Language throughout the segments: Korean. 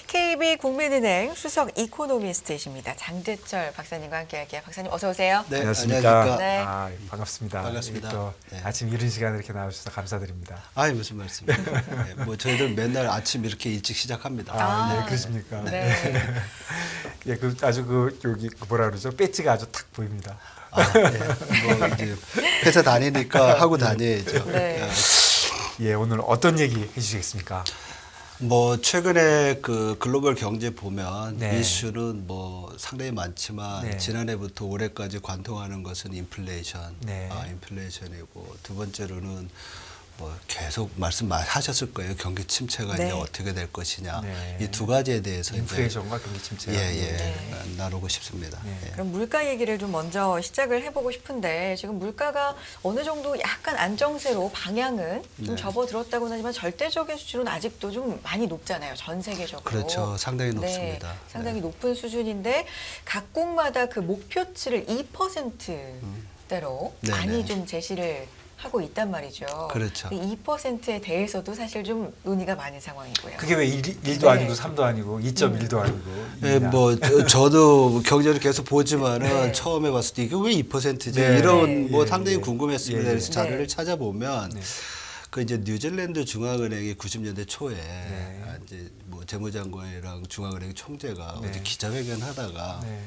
KB국민은행 수석 이코노미스트이십니다. 장재철 박사님과 함께할게요. 박사님 어서 오세요. 네, 안녕하십니까. 안녕하십니까. 네. 아, 반갑습니다. 반갑습니다. 또 네. 아침 이른 시간에 이렇게 나와주셔서 감사드립니다. 아이 무슨 말씀이에요. 네, 뭐 저희들 맨날 아침 이렇게 일찍 시작합니다. 아, 아, 예, 그러십니까? 네. 예, 그 아주 여기 뭐라 그러죠? 배지가 아주 탁 보입니다. 아, 네. 뭐 이제 회사 다니니까 하고 다녀야죠. 네. 예, 오늘 어떤 얘기 해주시겠습니까? 뭐 최근에 그 글로벌 경제 보면 네. 이슈는 뭐 상당히 많지만 네. 지난해부터 올해까지 관통하는 것은 인플레이션, 네. 인플레이션이고 두 번째로는 뭐 계속 말씀하셨을 거예요. 경기 침체가 네. 이제 어떻게 될 것이냐. 네. 이 두 가지에 대해서 인플레이션과 경기 침체. 나누고 싶습니다. 네. 예. 그럼 물가 얘기를 좀 먼저 시작을 해보고 싶은데 지금 물가가 어느 정도 약간 안정세로 방향은 좀 네. 접어들었다고는 하지만 절대적인 수준은 아직도 좀 많이 높잖아요. 전 세계적으로. 그렇죠. 상당히 네, 높습니다. 상당히 네. 높은 수준인데 각국마다 그 목표치를 2%대로 네네. 많이 좀 제시를 하고 있단 말이죠. 그렇죠. 2%에 대해서도 사실 좀 논의가 많은 상황이고요. 그게 왜 1도 네. 아니고 3도 아니고 2.1도 아니고. 예, 이냐. 뭐 저도 경제를 계속 보지만은 네. 처음에 봤을 때 이게 왜 2%지 네. 이런 네. 뭐 예, 상당히 예. 궁금했습니다. 예, 예. 그래서 자료를 네. 찾아보면 네. 그 이제 뉴질랜드 중앙은행이 90년대 초에 네. 이제 뭐 재무장관이랑 중앙은행 총재가 네. 어디 기자회견 하다가 네.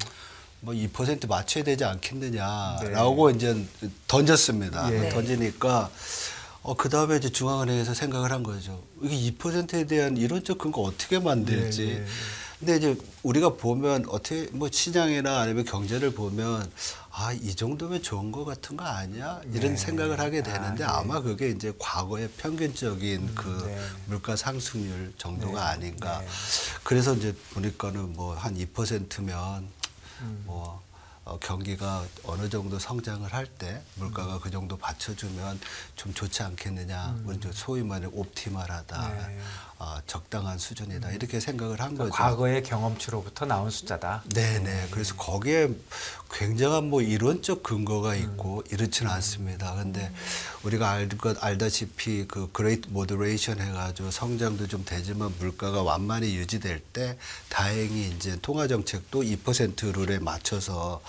뭐 2% 맞춰야 되지 않겠느냐라고 이제 던졌습니다. 예. 네. 던지니까 그 다음에 이제 중앙은행에서 생각을 한 거죠. 이게 2%에 대한 이론적 근거 어떻게 만들지? 예, 예, 예. 근데 이제 우리가 보면 어떻게 뭐 시장이나 아니면 경제를 보면 이 정도면 좋은 거 같은 거 아니야? 이런 네. 생각을 하게 되는데 네. 아마 그게 이제 과거의 평균적인 그 네. 물가 상승률 정도가 네. 아닌가. 네. 그래서 이제 보니까는 뭐 한 2%면 뭐 경기가 어느 정도 성장을 할 때 물가가 그 정도 받쳐주면 좀 좋지 않겠느냐. 우리 이제 소위 말하는 옵티멀하다. 네. 적당한 수준이다. 이렇게 생각을 한 거죠. 과거의 경험치로부터 나온 숫자다. 네네. 그래서 거기에 굉장한 뭐 이론적 근거가 있고 이렇지는 않습니다. 근데 우리가 알다시피 그 그레이트 모더레이션 해가지고 성장도 좀 되지만 물가가 완만히 유지될 때 다행히 이제 통화정책도 2% 룰에 맞춰서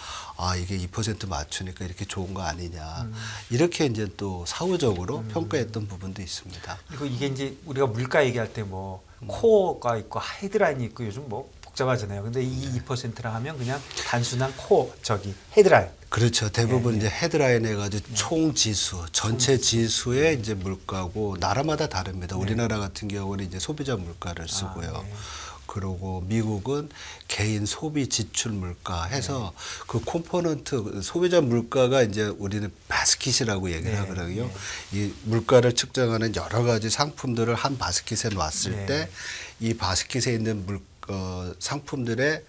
이게 2% 맞추니까 이렇게 좋은 거 아니냐. 이렇게 이제 또 사후적으로 평가했던 부분도 있습니다. 그리고 이게 이제 우리가 물가 얘기할 때 뭐 코어가 있고 헤드라인이 있고 요즘 뭐 복잡하잖아요. 근데 이 2%라 하면 그냥 단순한 헤드라인. 그렇죠. 대부분 예, 예. 이제 헤드라인 해가지고 총 지수, 전체 지수의 이제 물가고 나라마다 다릅니다. 우리나라 같은 경우는 이제 소비자 물가를 쓰고요. 네. 그리고 미국은 개인 소비 지출 물가 해서 그 콤포넌트 소비자 물가가 이제 우리는 바스킷이라고 얘기를 네. 하거든요. 이 물가를 측정하는 여러 가지 상품들을 한 바스킷에 놨을 네. 때 이 바스킷에 있는 상품들의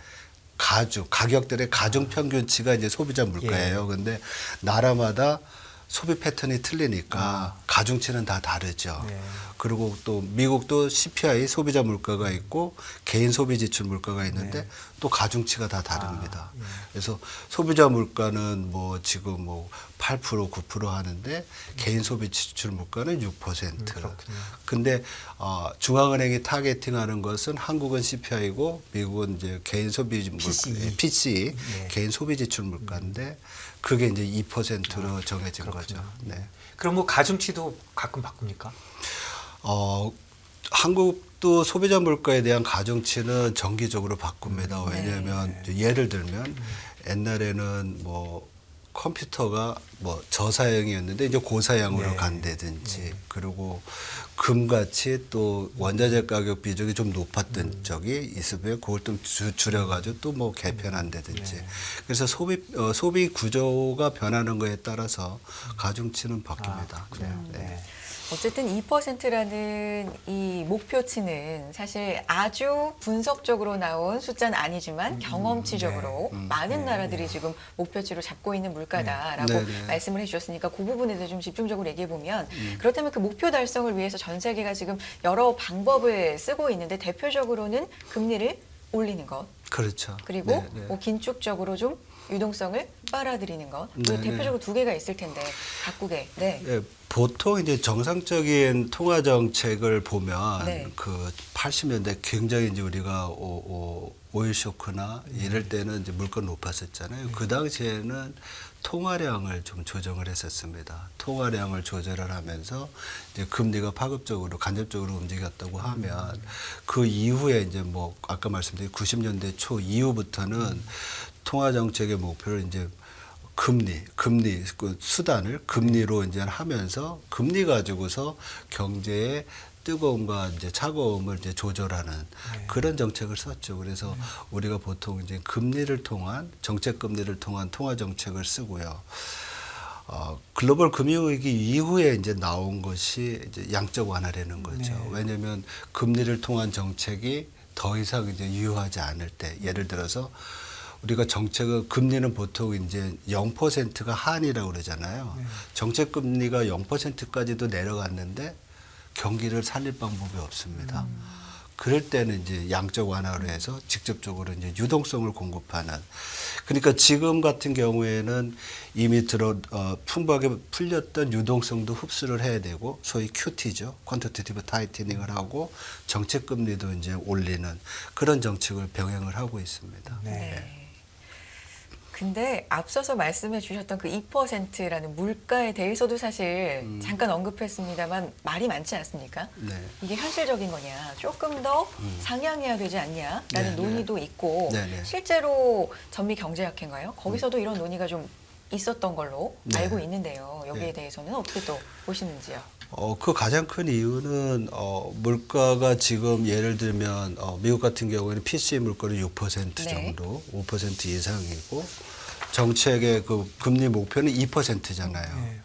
가격들의 가중 평균치가 이제 소비자 물가예요. 근데 나라마다 소비 패턴이 틀리니까 가중치는 다 다르죠. 네. 그리고 또 미국도 CPI 소비자 물가가 있고 개인 소비 지출 물가가 있는데 또 가중치가 다 다릅니다. 그래서 소비자 물가는 뭐 지금 뭐 8% 9% 하는데 개인 소비 지출 물가는 6%. 그렇군요. 근데 중앙은행이 타겟팅하는 것은 한국은 CPI고 미국은 이제 개인 소비 PCE 네. 개인 소비 지출 물가인데 그게 이제 2%로 정해진 거죠. 네. 그럼 뭐 가중치도 가끔 바꿉니까? 한국도 소비자 물가에 대한 가중치는 정기적으로 바꿉니다. 왜냐하면 예를 들면 옛날에는 뭐 컴퓨터가 뭐 저사양이었는데 이제 고사양으로 네. 간다든지 그리고 금같이 또 원자재 가격 비중이 좀 높았던 적이 있으면 그걸 좀 줄여가지고 또 뭐 개편한다든지 그래서 소비 구조가 변하는 거에 따라서 가중치는 바뀝니다. 네. 어쨌든 2%라는 이 목표치는 사실 아주 분석적으로 나온 숫자는 아니지만 경험치적으로 많은 나라들이 지금 목표치로 잡고 있는 물가다라고 네네. 말씀을 해주셨으니까 그 부분에 대해서 좀 집중적으로 얘기해 보면 그렇다면 그 목표 달성을 위해서 전 세계가 지금 여러 방법을 쓰고 있는데 대표적으로는 금리를 올리는 것 그렇죠. 그리고 네, 네. 뭐 긴축적으로 좀 유동성을 빨아들이는 것. 네, 네. 대표적으로 두 개가 있을 텐데 각국에. 네. 예, 보통 이제 정상적인 통화 정책을 보면 네. 그 80년대 굉장히 이제 우리가 오일 쇼크나 이럴 때는 이제 물가 높았었잖아요. 그 당시에는 통화량을 좀 조정을 했었습니다. 통화량을 조절을 하면서 이제 금리가 파급적으로 간접적으로 움직였다고 하면 그 이후에 이제 뭐 아까 말씀드린 90년대 초 이후부터는 통화 정책의 목표를 이제 금리 그 수단을 금리로 이제 하면서 금리 가지고서 경제의 뜨거움과 이제 차가움을 이제 조절하는 그런 정책을 썼죠. 그래서 우리가 보통 이제 금리를 통한 정책 금리를 통한 통화 정책을 쓰고요. 글로벌 금융위기 이후에 이제 나온 것이 이제 양적 완화라는 거죠. 네. 왜냐하면 금리를 통한 정책이 더 이상 이제 유효하지 않을 때, 예를 들어서 우리가 정책은 금리는 보통 이제 0%가 한이라고 그러잖아요. 정책 금리가 0%까지도 내려갔는데 경기를 살릴 방법이 없습니다. 그럴 때는 이제 양적 완화로 해서 직접적으로 이제 유동성을 공급하는. 그러니까 지금 같은 경우에는 이미 풍부하게 풀렸던 유동성도 흡수를 해야 되고 소위 QT죠. 퀀터티티브 타이트닝을 하고 정책 금리도 이제 올리는 그런 정책을 병행을 하고 있습니다. 네. 근데 앞서서 말씀해 주셨던 그 2%라는 물가에 대해서도 사실 잠깐 언급했습니다만 말이 많지 않습니까? 네. 이게 현실적인 거냐, 조금 더 상향해야 되지 않냐라는 네, 논의도 있고 네, 네. 실제로 전미경제학회인가요? 거기서도 이런 논의가 좀 있었던 걸로 네. 알고 있는데요. 여기에 네. 대해서는 어떻게 또 보시는지요? 그 가장 큰 이유는 물가가 지금 예를 들면 미국 같은 경우에는 PCE 물가는 6% 네. 정도, 5% 이상이고 정책의 그 금리 목표는 2%잖아요. 네.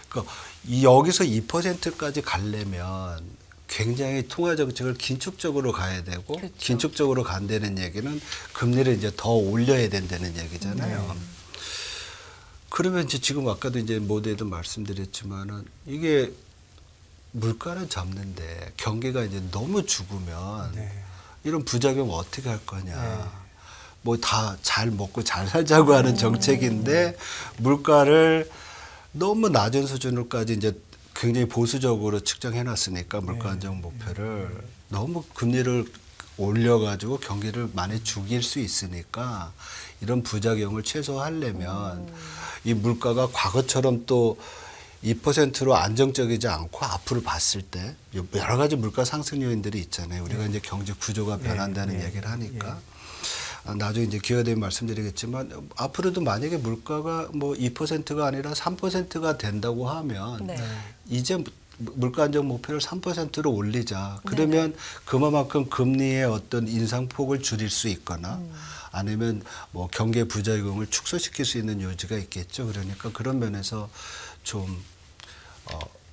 그러니까 여기서 2%까지 가려면 굉장히 통화 정책을 긴축적으로 가야 되고 그렇죠. 긴축적으로 간다는 얘기는 금리를 이제 더 올려야 된다는 얘기잖아요. 그러면 이제 지금 아까도 이제 모두에도 말씀드렸지만은 이게 물가는 잡는데 경기가 이제 너무 죽으면 네. 이런 부작용 어떻게 할 거냐. 네. 뭐 다 잘 먹고 잘 살자고 하는 정책인데 물가를 너무 낮은 수준으로까지 이제 굉장히 보수적으로 측정해 놨으니까 물가 안정 목표를 너무 금리를 올려가지고 경기를 많이 죽일 수 있으니까 이런 부작용을 최소화하려면 이 물가가 과거처럼 또 2%로 안정적이지 않고 앞으로 봤을 때 여러 가지 물가 상승 요인들이 있잖아요. 우리가 이제 경제 구조가 변한다는 얘기를 하니까 나중에 이제 기회가 되면 말씀드리겠지만 앞으로도 만약에 물가가 뭐 2%가 아니라 3%가 된다고 하면 네. 이제 물가 안정 목표를 3%로 올리자. 그러면 그만큼 금리의 어떤 인상폭을 줄일 수 있거나 아니면 뭐 경계 부작용을 축소시킬 수 있는 요지가 있겠죠. 그러니까 그런 면에서 좀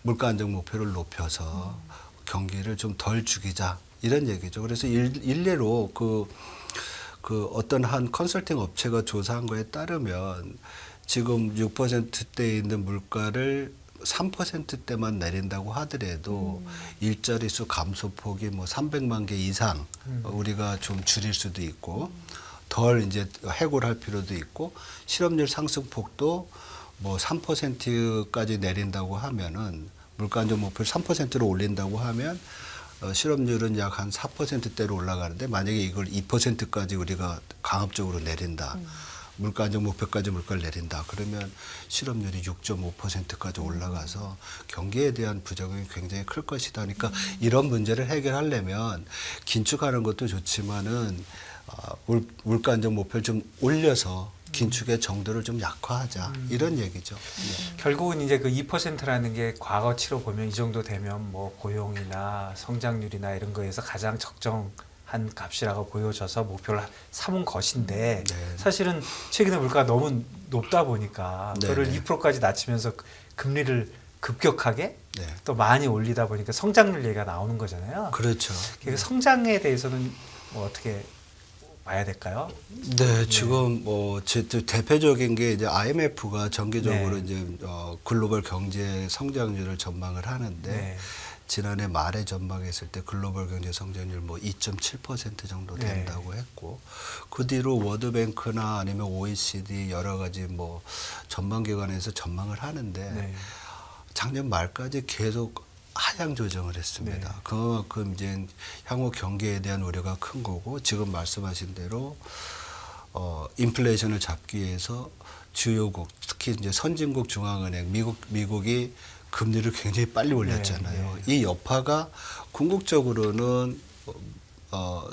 물가 안정 목표를 높여서 경기를 좀 덜 죽이자 이런 얘기죠. 그래서 일례로 그 어떤 한 컨설팅 업체가 조사한 거에 따르면 지금 6%대에 있는 물가를 3%대만 내린다고 하더라도 일자리 수 감소폭이 뭐 300만 개 이상 우리가 좀 줄일 수도 있고 덜 이제 해고를 할 필요도 있고 실업률 상승폭도 뭐 3%까지 내린다고 하면은 물가 안정 목표를 3%로 올린다고 하면 실업률은 약 한 4%대로 올라가는데 만약에 이걸 2%까지 우리가 강압적으로 내린다. 물가 안정 목표까지 물가를 내린다. 그러면 실업률이 6.5%까지 올라가서 경기에 대한 부작용이 굉장히 클 것이다. 그러니까 이런 문제를 해결하려면 긴축하는 것도 좋지만은 물가 안정 목표를 좀 올려서 긴축의 정도를 좀 약화하자 이런 얘기죠. 결국은 이제 그 2%라는 게 과거치로 보면 이 정도 되면 뭐 고용이나 성장률이나 이런 거에서 가장 적정한 값이라고 보여져서 목표를 삼은 것인데 사실은 최근에 물가가 너무 높다 보니까 그거를 2%까지 낮추면서 금리를 급격하게 또 많이 올리다 보니까 성장률 얘기가 나오는 거잖아요. 그렇죠. 그러니까 성장에 대해서는 뭐 어떻게 봐야 될까요? 네, 지금 뭐 대표적인 게 이제 IMF가 정기적으로 이제 글로벌 경제 성장률을 전망을 하는데 지난해 말에 전망했을 때 글로벌 경제 성장률 뭐 2.7% 정도 된다고 했고 그 뒤로 월드뱅크나 아니면 OECD 여러 가지 뭐 전망기관에서 전망을 하는데 네. 작년 말까지 계속 하향 조정을 했습니다. 네. 그만큼 이제 향후 경기에 대한 우려가 큰 거고 지금 말씀하신 대로 인플레이션을 잡기 위해서 주요국 특히 이제 선진국 중앙은행 미국이 금리를 굉장히 빨리 올렸잖아요. 네. 이 여파가 궁극적으로는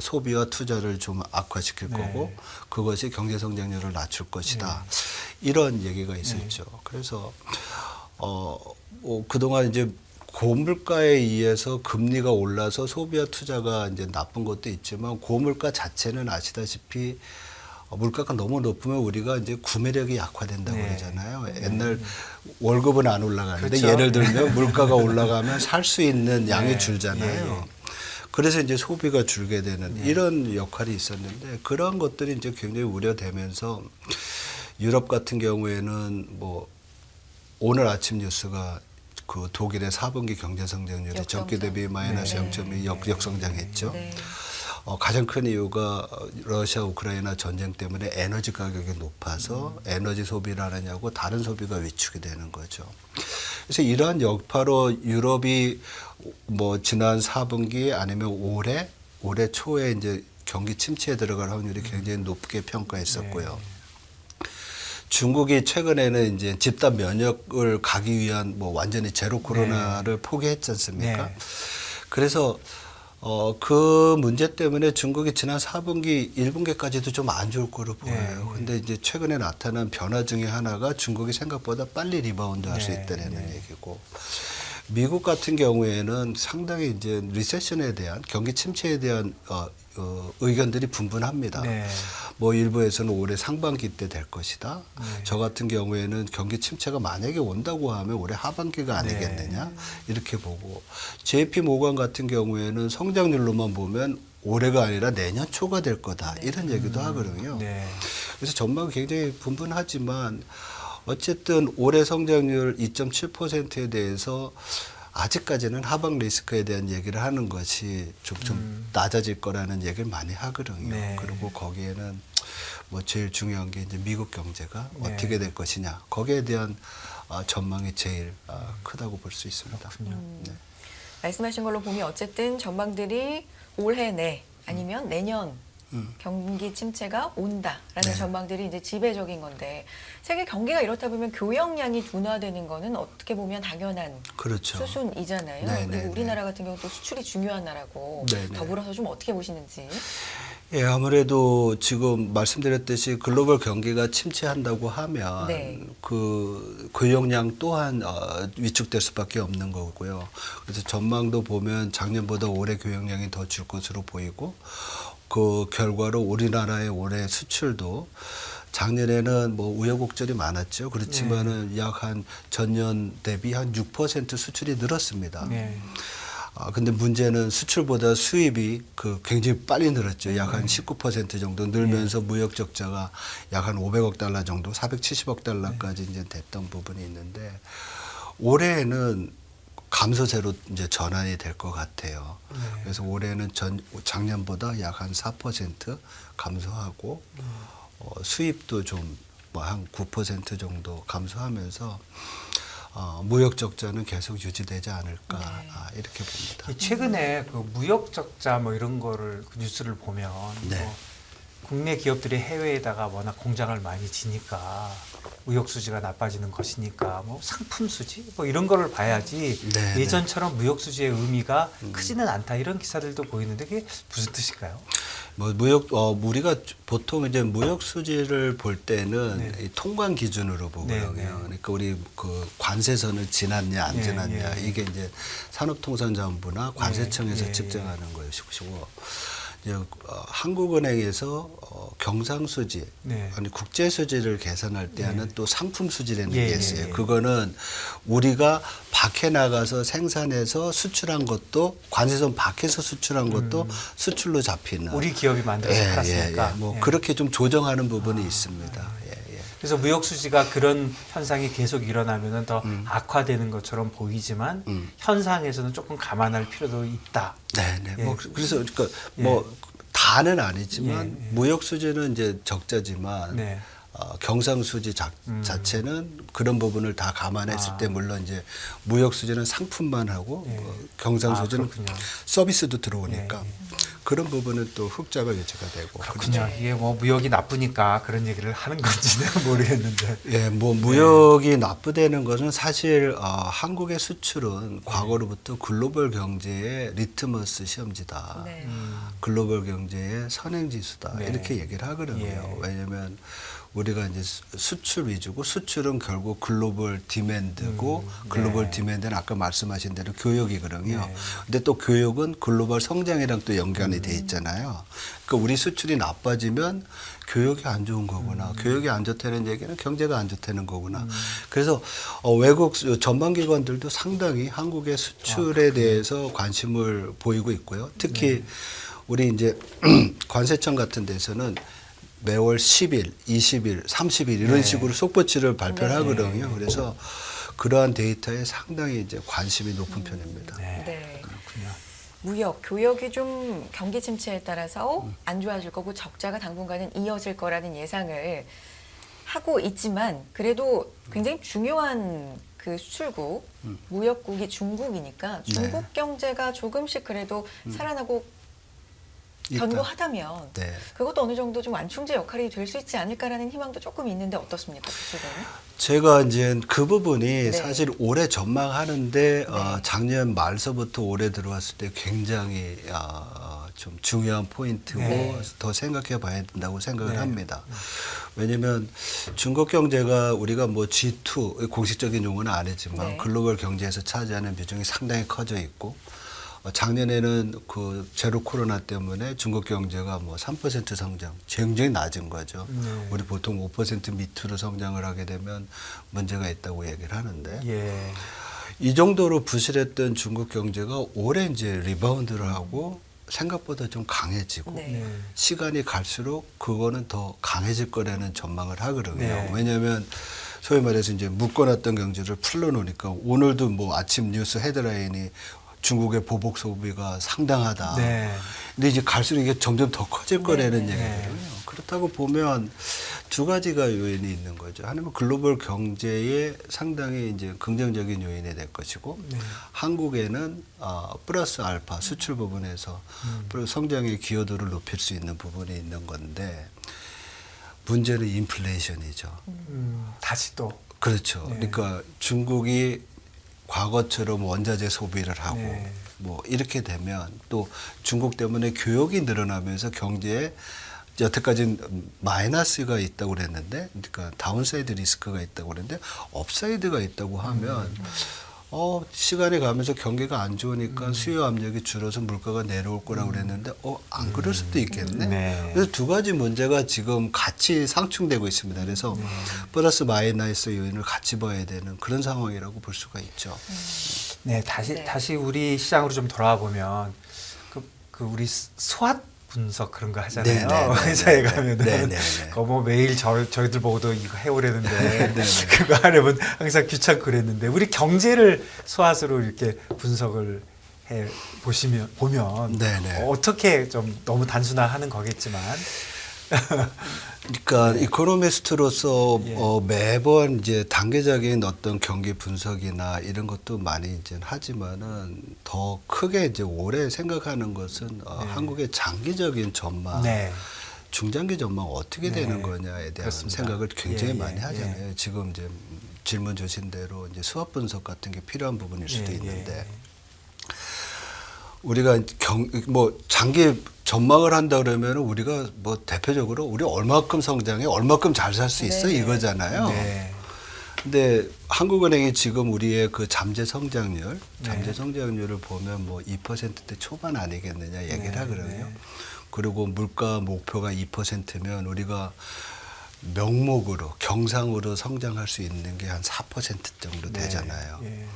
소비와 투자를 좀 악화시킬 네. 거고 그것이 경제 성장률을 낮출 것이다. 이런 얘기가 있었죠. 그래서 그동안 이제 고물가에 의해서 금리가 올라서 소비와 투자가 이제 나쁜 것도 있지만 고물가 자체는 아시다시피 물가가 너무 높으면 우리가 이제 구매력이 약화된다고 네. 그러잖아요. 옛날 월급은 안 올라가는데 그렇죠. 예를 들면 물가가 올라가면 살 수 있는 양이 네. 줄잖아요. 그래서 이제 소비가 줄게 되는 이런 역할이 있었는데 그런 것들이 이제 굉장히 우려되면서 유럽 같은 경우에는 뭐 오늘 아침 뉴스가 그 독일의 4분기 경제 성장률이 역성장. 전기 대비 마이너스 네. 0.2 역성장했죠. 네. 가장 큰 이유가 러시아 우크라이나 전쟁 때문에 에너지 가격이 높아서 에너지 소비를 하느냐고 다른 소비가 위축이 되는 거죠. 그래서 이러한 여파로 유럽이 뭐 지난 4분기 아니면 올해 초에 이제 경기 침체에 들어갈 확률이 굉장히 높게 평가했었고요. 중국이 최근에는 이제 집단 면역을 가기 위한 뭐 완전히 제로 코로나를 포기했지 않습니까? 네. 그래서 그 문제 때문에 중국이 지난 4분기, 1분기까지도 좀 안 좋을 거로 보여요. 근데 이제 최근에 나타난 변화 중에 하나가 중국이 생각보다 빨리 리바운드 할 수 있다는 얘기고. 미국 같은 경우에는 상당히 이제 리세션에 대한 경기 침체에 대한 의견들이 분분합니다. 네. 뭐 일부에서는 올해 상반기 때 될 것이다. 네. 저 같은 경우에는 경기 침체가 만약에 온다고 하면 올해 하반기가 아니겠느냐 이렇게 보고 JP 모건 같은 경우에는 성장률로만 보면 올해가 아니라 내년 초가 될 거다 이런 얘기도 하거든요. 네. 그래서 전망이 굉장히 분분하지만 어쨌든 올해 성장률 2.7%에 대해서 아직까지는 하방 리스크에 대한 얘기를 하는 것이 좀 낮아질 거라는 얘기를 많이 하거든요. 네. 그리고 거기에는 뭐 제일 중요한 게 이제 미국 경제가 네. 어떻게 될 것이냐. 거기에 대한 전망이 제일 크다고 볼 수 있습니다. 네. 말씀하신 걸로 보면 어쨌든 전망들이 올해 내 아니면 내년 경기 침체가 온다라는 네. 전망들이 이제 지배적인 건데 세계 경기가 이렇다 보면 교역량이 둔화되는 거는 어떻게 보면 당연한 그렇죠. 수순이잖아요. 네, 그리고 네, 우리나라 같은 경우 또 수출이 중요한 나라고 네, 네. 더불어서 좀 어떻게 보시는지. 예, 아무래도 지금 말씀드렸듯이 글로벌 경기가 침체한다고 하면 네. 그 교역량 또한 위축될 수밖에 없는 거고요. 그래서 전망도 보면 작년보다 올해 교역량이 더 줄 것으로 보이고 그 결과로 우리나라의 올해 수출도 작년에는 뭐 우여곡절이 많았죠. 그렇지만은 약 한 전년 대비 한 6% 수출이 늘었습니다. 네. 근데 문제는 수출보다 수입이 굉장히 빨리 늘었죠. 약 한 19% 정도 늘면서 무역 적자가 약 한 500억 달러 정도, 470억 달러까지 이제 됐던 부분이 있는데 올해는 감소세로 이제 전환이 될 것 같아요. 그래서 올해는 작년보다 약 한 4% 감소하고 수입도 좀 뭐 한 9% 정도 감소하면서 무역 적자는 계속 유지되지 않을까 이렇게 봅니다. 최근에 그 무역 적자 뭐 이런 거를 그 뉴스를 보면 네. 뭐 국내 기업들이 해외에다가 워낙 공장을 많이 지니까 무역 수지가 나빠지는 것이니까 뭐 상품 수지 뭐 이런 거를 봐야지 네, 예전처럼 무역 수지의 의미가 크지는 않다 이런 기사들도 보이는데 그게 무슨 뜻일까요? 뭐 우리가 보통 이제 무역 수지를 볼 때는 이 통관 기준으로 보거든요. 네, 네. 그러니까 우리 그 관세선을 지났냐 안 네, 지났냐 네. 이게 이제 산업통상자원부나 관세청에서 네, 측정하는 것이고 이제 한국은행에서 경상수지 네. 아니 국제수지를 계산할 때 하는 또 상품수지라는 예, 게 있어요. 예, 예. 그거는 우리가 밖에 나가서 생산해서 수출한 것도 관세선 밖에서 수출한 것도 수출로 잡히는 우리 기업이 만들어서 팔았으니까. 뭐 예. 그렇게 좀 조정하는 부분이 있습니다. 예, 예. 그래서 무역 수지가 그런 현상이 계속 일어나면은 더 악화되는 것처럼 보이지만 현상에서는 조금 감안할 필요도 있다. 네네. 예. 뭐 그래서 그러니까 예. 뭐 다는 아니지만 예, 예. 무역 수지는 이제 적자지만 네. 경상수지 자체는 그런 부분을 다 감안했을 때 물론 이제 무역 수지는 상품만 하고 예. 경상수지는 그렇군요. 서비스도 들어오니까 예, 그런 부분은 또 흑자가 유지가 되고 그렇군요. 이게 뭐 무역이 나쁘니까 그런 얘기를 하는 건지는 모르겠는데. 예, 뭐 무역이 나쁘다는 것은 사실 한국의 수출은 과거로부터 글로벌 경제의 리트머스 시험지다. 네. 글로벌 경제의 선행지수다. 네. 이렇게 얘기를 하거든요. 예. 왜냐하면 우리가 이제 수출 위주고 수출은 결국 글로벌 디맨드고 글로벌 네. 디맨드는 아까 말씀하신 대로 교역이거든요. 네. 근데 또 교역은 글로벌 성장이랑 또 연관이 돼 있잖아요. 그러니까 우리 수출이 나빠지면 교역이 안 좋은 거구나. 교역이 안 좋다는 얘기는 경제가 안 좋다는 거구나. 그래서 외국 전방기관들도 상당히 한국의 수출에 대해서 관심을 보이고 있고요. 특히 우리 이제 관세청 같은 데서는 매월 10일, 20일, 30일 이런 네. 식으로 속보치를 발표를 네. 하거든요. 그래서 그러한 데이터에 상당히 이제 관심이 높은 편입니다. 네. 네. 그렇군요. 무역, 교역이 좀 경기 침체에 따라서 안 좋아질 거고 적자가 당분간은 이어질 거라는 예상을 하고 있지만 그래도 굉장히 중요한 그 수출국, 무역국이 중국이니까 중국 경제가 조금씩 그래도 살아나고 일단, 견고하다면 네. 그것도 어느 정도 좀 완충제 역할이 될 수 있지 않을까라는 희망도 조금 있는데 어떻습니까, 지금? 제가 이제 그 부분이 네. 사실 올해 전망하는데 네. 작년 말서부터 올해 들어왔을 때 굉장히 좀 중요한 포인트고 네. 더 생각해 봐야 된다고 생각을 네. 합니다. 왜냐하면 중국 경제가 우리가 뭐 G2 공식적인 용어는 아니지만 네. 글로벌 경제에서 차지하는 비중이 상당히 커져 있고 작년에는 그 제로 코로나 때문에 중국 경제가 뭐 3% 성장, 굉장히 낮은 거죠. 네. 우리 보통 5% 밑으로 성장을 하게 되면 문제가 있다고 얘기를 하는데 예. 이 정도로 부실했던 중국 경제가 올해 이제 리바운드를 하고 생각보다 좀 강해지고 네. 네. 시간이 갈수록 그거는 더 강해질 거라는 전망을 하거든요. 네. 왜냐하면 소위 말해서 이제 묶어놨던 경제를 풀러놓으니까 오늘도 뭐 아침 뉴스 헤드라인이 중국의 보복 소비가 상당하다. 네. 근데 이제 갈수록 이게 점점 더 커질 거라는 네. 얘기거든요. 그렇다고 보면 두 가지가 요인이 있는 거죠. 하나는 글로벌 경제에 상당히 이제 긍정적인 요인이 될 것이고, 네. 한국에는 플러스 알파 수출 부분에서 성장의 기여도를 높일 수 있는 부분이 있는 건데, 문제는 인플레이션이죠. 다시 또. 그렇죠. 네. 그러니까 중국이 과거처럼 원자재 소비를 하고 네. 뭐 이렇게 되면 또 중국 때문에 교역이 늘어나면서 경제에 여태까지는 마이너스가 있다고 그랬는데, 그러니까 다운사이드 리스크가 있다고 그랬는데 업사이드가 있다고 하면 시간이 가면서 경기가 안 좋으니까 수요 압력이 줄어서 물가가 내려올 거라고 그랬는데 안 그럴 수도 있겠네. 네. 그래서 두 가지 문제가 지금 같이 상충되고 있습니다. 그래서 플러스 마이너스 요인을 같이 봐야 되는 그런 상황이라고 볼 수가 있죠. 네, 다시 우리 시장으로 좀 돌아와 보면 그 우리 스왓 분석 그런 거 하잖아요. 회사에 가면은 그거 뭐 매일 저희들 보고도 이거 해오려는데 그거 하려면 항상 귀찮고 그랬는데 우리 경제를 스왓으로 이렇게 분석을 해 보면 어떻게 좀 너무 단순화하는 거겠지만. 그러니까 이코노미스트로서 예. 매번 이제 단계적인 어떤 경기 분석이나 이런 것도 많이 이제 하지만은 더 크게 이제 올해 생각하는 것은 한국의 장기적인 전망, 네. 중장기 전망 어떻게 네. 되는 거냐에 대한 그렇습니다. 생각을 굉장히 예, 많이 예, 하잖아요. 지금 이제 질문 주신 대로 이제 수학 분석 같은 게 필요한 부분일 수도 예, 있는데. 우리가 뭐 장기 전망을 한다 그러면 우리가 뭐 대표적으로 우리 얼마큼 성장해 얼마큼 잘 살 수 있어 네. 이거잖아요. 네. 근데 한국은행이 지금 우리의 그 잠재 성장률, 네. 잠재 성장률을 보면 뭐 2%대 초반 아니겠느냐 얘기를 하거든요. 그리고 물가 목표가 2%면 우리가 명목으로 경상으로 성장할 수 있는 게 한 4% 정도 되잖아요. 예.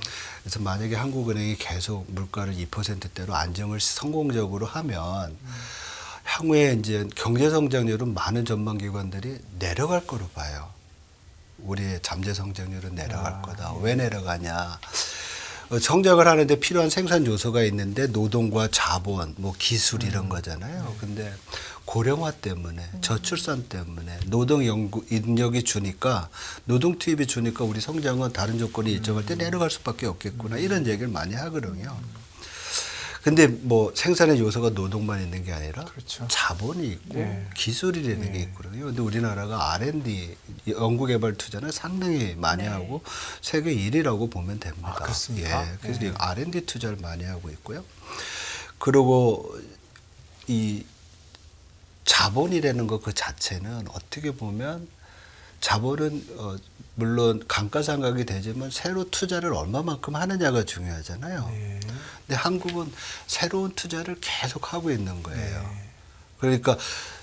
그래서 만약에 한국은행이 계속 물가를 2%대로 안정을 성공적으로 하면 향후에 이제 경제 성장률은 많은 전망기관들이 내려갈 거로 봐요. 우리의 잠재 성장률은 내려갈 아, 거다. 예. 왜 내려가냐? 성장을 하는데 필요한 생산 요소가 있는데 노동과 자본, 뭐 기술 이런 거잖아요. 근데 고령화 때문에 저출산 때문에 노동 연구 인력이 주니까 노동 투입이 주니까 우리 성장은 다른 조건이 일정할 때 내려갈 수밖에 없겠구나 이런 얘기를 많이 하거든요. 근데 뭐 생산의 요소가 노동만 있는 게 아니라 그렇죠. 자본이 있고 네. 기술이라는 게 있거든요. 근데 우리나라가 R&D 연구개발 투자는 상당히 많이 네. 하고 세계 1위라고 보면 됩니다. 아, 그렇습니까? 예, 그래서 네. R&D 투자를 많이 하고 있고요. 그리고 이 자본이라는 것 그 자체는 어떻게 보면 자본은 물론 감가상각이 되지만 새로 투자를 얼마만큼 하느냐가 중요하잖아요. 네. 근데 한국은 새로운 투자를 계속 하고 있는 거예요. 네. 그러니까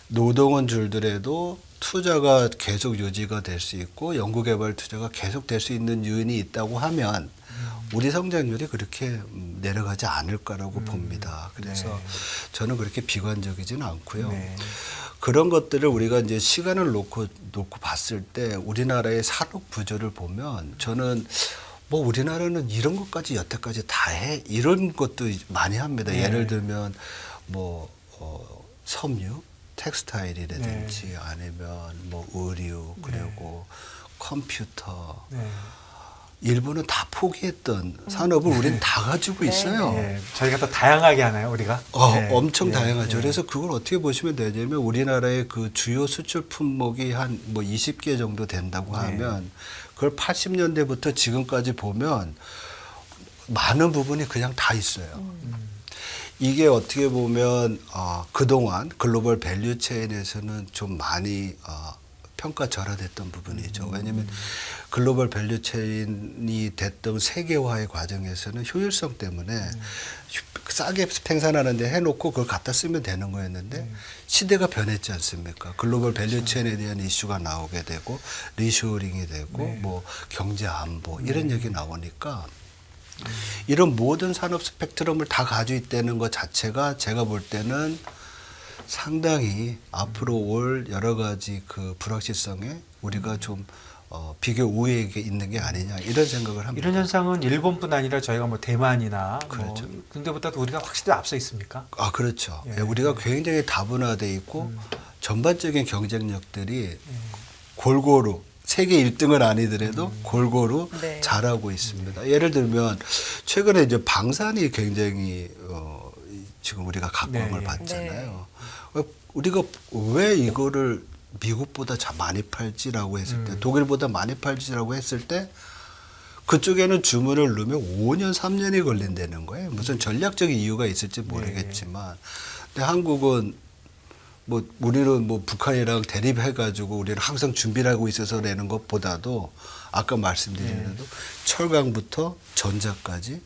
노동은 줄더라도 투자가 계속 유지가 될 수 있고 연구개발 투자가 계속 될 수 있는 요인이 있다고 하면 우리 성장률이 그렇게 내려가지 않을 거라고 봅니다. 그래서 네. 저는 그렇게 비관적이지는 않고요. 네. 그런 것들을 우리가 이제 시간을 놓고 봤을 때 우리나라의 산업 구조를 보면 저는 뭐 우리나라는 이런 것까지 여태까지 다 해 이런 것도 많이 합니다. 네. 예를 들면 뭐 섬유, 텍스타일이라든지 아니면 뭐 의류 그리고 컴퓨터 네. 일부는 다 포기했던 산업을 우리는 다 가지고 네, 있어요. 네. 저희가 더 다양하게 하나요, 우리가? 네. 엄청 네. 다양하죠. 네. 그래서 그걸 어떻게 보시면 되냐면 우리나라의 그 주요 수출 품목이 한 뭐 20개 정도 된다고 네. 하면 그걸 80년대부터 지금까지 보면 많은 부분이 그냥 다 있어요. 이게 어떻게 보면 그동안 글로벌 밸류 체인에서는 좀 많이 평가절하됐던 부분이죠. 왜냐하면 글로벌 밸류 체인이 됐던 세계화의 과정에서는 효율성 때문에 싸게 생산하는데 해놓고 그걸 갖다 쓰면 되는 거였는데 시대가 변했지 않습니까? 글로벌 밸류 체인에 대한 이슈가 나오게 되고 리쇼링이 되고 네. 뭐 경제 안보 이런 얘기 나오니까 이런 모든 산업 스펙트럼을 다 가지고 있다는 것 자체가 제가 볼 때는 상당히 앞으로 올 여러 가지 그 불확실성에 우리가 좀 비교 우위에 있는 게 아니냐 이런 생각을 합니다. 이런 현상은 일본뿐 아니라 저희가 뭐 대만이나 그렇죠. 뭐 근데보다도 우리가 확실히 앞서 있습니까? 그렇죠. 예. 예, 우리가 굉장히 다분화돼 있고 전반적인 경쟁력들이 골고루 세계 1등은 아니더라도 골고루 네. 잘하고 있습니다. 예를 들면 최근에 이제 방산이 굉장히 지금 우리가 각광을 네. 받잖아요. 우리가 왜 이거를 미국보다 많이 팔지라고 했을 때 독일보다 많이 팔지라고 했을 때 그쪽에는 주문을 넣으면 5년 3년이 걸린다는 거예요. 무슨 전략적인 이유가 있을지 모르겠지만 근데 한국은 뭐 우리는 뭐 북한이랑 대립해가지고 우리는 항상 준비를 하고 있어서 내는 것보다도 아까 말씀드린 대로 철강부터 전자까지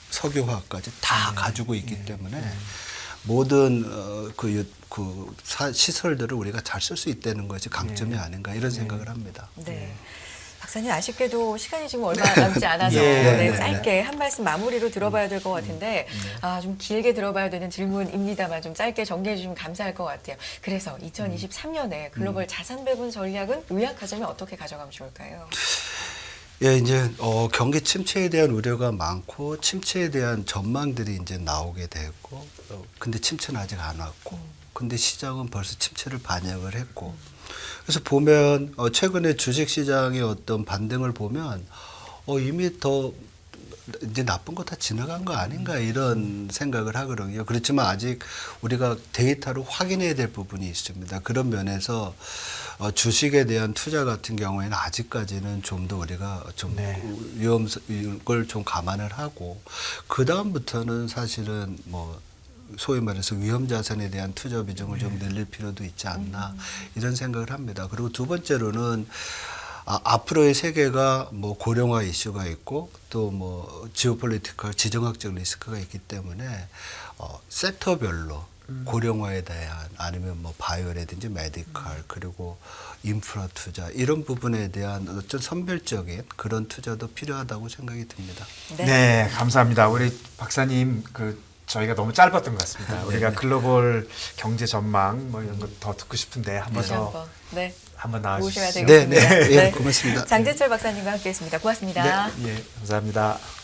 석유화학까지 다 가지고 있기 때문에 모든 시설들을 우리가 잘 쓸 수 있다는 것이 강점이 아닌가 이런 생각을 합니다. 네. 박사님 아쉽게도 시간이 지금 얼마 남지 않아서 네. 짧게 한 말씀 마무리로 들어봐야 될 것 같은데 좀 길게 들어봐야 되는 질문입니다만 좀 짧게 정리해 주시면 감사할 것 같아요. 그래서 2023년에 글로벌 자산 배분 전략은 요약하자면 어떻게 가져가면 좋을까요? 예, 이제 경기 침체에 대한 우려가 많고 침체에 대한 전망들이 이제 나오게 되고 근데 침체는 아직 안 왔고 근데 시장은 벌써 침체를 반영을 했고 그래서 보면 최근에 주식 시장의 어떤 반등을 보면 이미 더 이제 나쁜 거 다 지나간 거 아닌가 이런 생각을 하거든요. 그렇지만 아직 우리가 데이터로 확인해야 될 부분이 있습니다. 그런 면에서 주식에 대한 투자 같은 경우에는 아직까지는 좀 더 우리가 좀 위험을 좀 감안을 하고 그 다음부터는 사실은 뭐 소위 말해서 위험 자산에 대한 투자 비중을 좀 늘릴 필요도 있지 않나 이런 생각을 합니다. 그리고 두 번째로는 앞으로의 세계가 뭐 고령화 이슈가 있고 또 뭐 지오폴리티컬 지정학적 리스크가 있기 때문에 섹터별로 고령화에 대한 아니면 뭐 바이오라든지 메디컬 그리고 인프라 투자 이런 부분에 대한 어떤 선별적인 그런 투자도 필요하다고 생각이 듭니다. 네, 감사합니다. 우리 박사님 저희가 너무 짧았던 것 같습니다. 우리가 글로벌 경제 전망 뭐 이런 거 더 듣고 싶은데 한 번 더 네. 한번 모셔야 나와주시죠. 되겠습니다. 네, 네. 예, 네. 고맙습니다. 장재철 박사님과 함께했습니다. 고맙습니다. 예, 감사합니다.